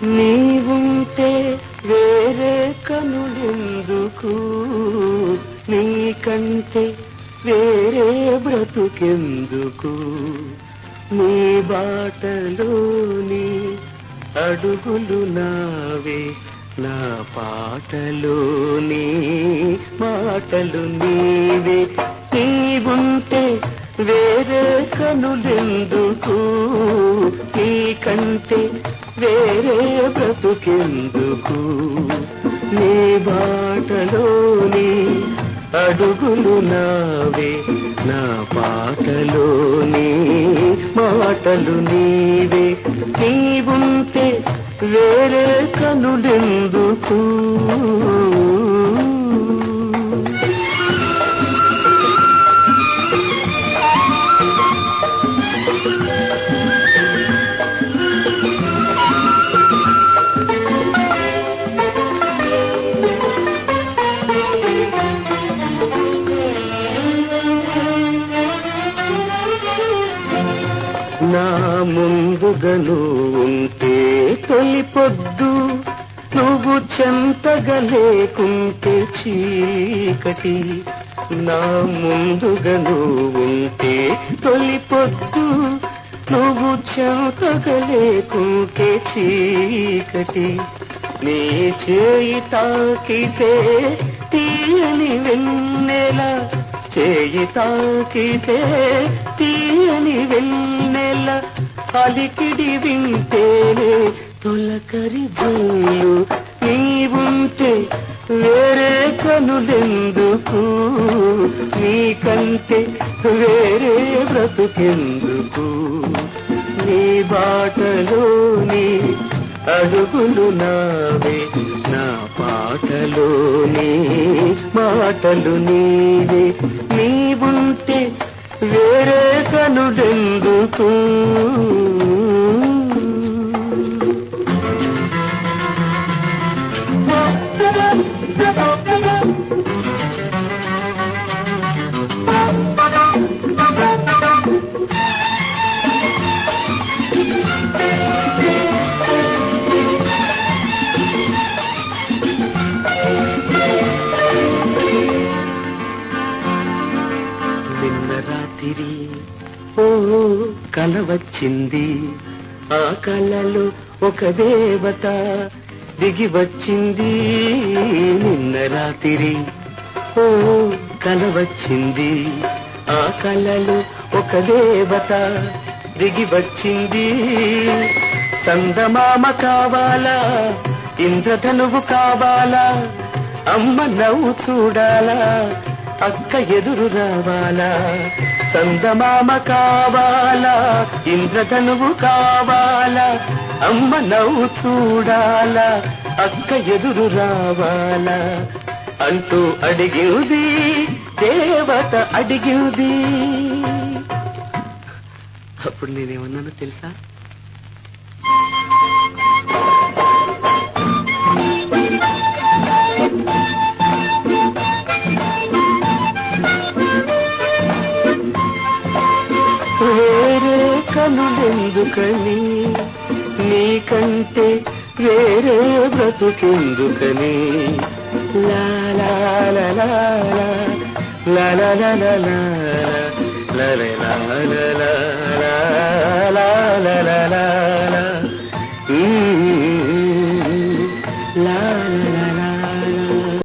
నీవుంటే వేరే కనులెందుకు, నీకంటే వేరే బ్రతుకెందుకు, నీ బాటలోని అడుగులు నావే, నా పాటలోని మాటలు నీవే. నీవుంటే వేరే కనులెందుకు, నీకంటే వేరే బ్రతుకెందుకు, నీ బాటలోని అడుగులు నావే, నా పాటలోని మాటలు నీవే. నీవుంటే వేరే కనులెందుకు. నా ముందుగా నువ్వుంటే తొలి పొద్దు, నువ్వు చెంతగా లేకుంటే చీకటి. నా ముందుగా నువ్వుంటే తొలి పొద్దు, నువ్వు చెంతగా లేకుంటే చీకటి. నీ చేయి తాకితే తీయని వెన్నెల, చేయి తాకితే తీయని వెన్నెల, అలికిడి వింటేనే తొలకరి జల్లు. నీవుంటే వేరే కనులెందుకు, నీకంటే వేరే బ్రతుకెందుకు, నీ బాటలోని అడుగులు నావే, నా పాటలోని మాటలు నీవే. నీవుంటే వేరే కనులెందుకు. నిన్న రాత్రి ఓ కల వచ్చింది, ఆ కలలో ఒక దేవత దిగి వచ్చింది. నిన్న రాత్రి ఓ కల వచ్చింది, ఆ కలలో ఒక దేవత దిగి వచ్చింది. చందమామ కావాలా, ఇంద్రధనువు కావాలా, అమ్మ నవ్వు చూడాలా, అక్క ఎదురు రావాలా. చందమామ కావాలా, ఇంద్రధనువు కావాలా, అమ్మ నవ్వు చూడాలా, అక్క ఎదురు రావాలా అంటూ అడిగింది దేవత, అడిగింది. అప్పుడు నేనేమన్నానో తెలుసా? వేరే కనులెందుకని, నీకంటే వేరే బ్రతుకెందుకని, లా లా లా లా లా లా లా లా లా లా లా లా లా లా లా లా.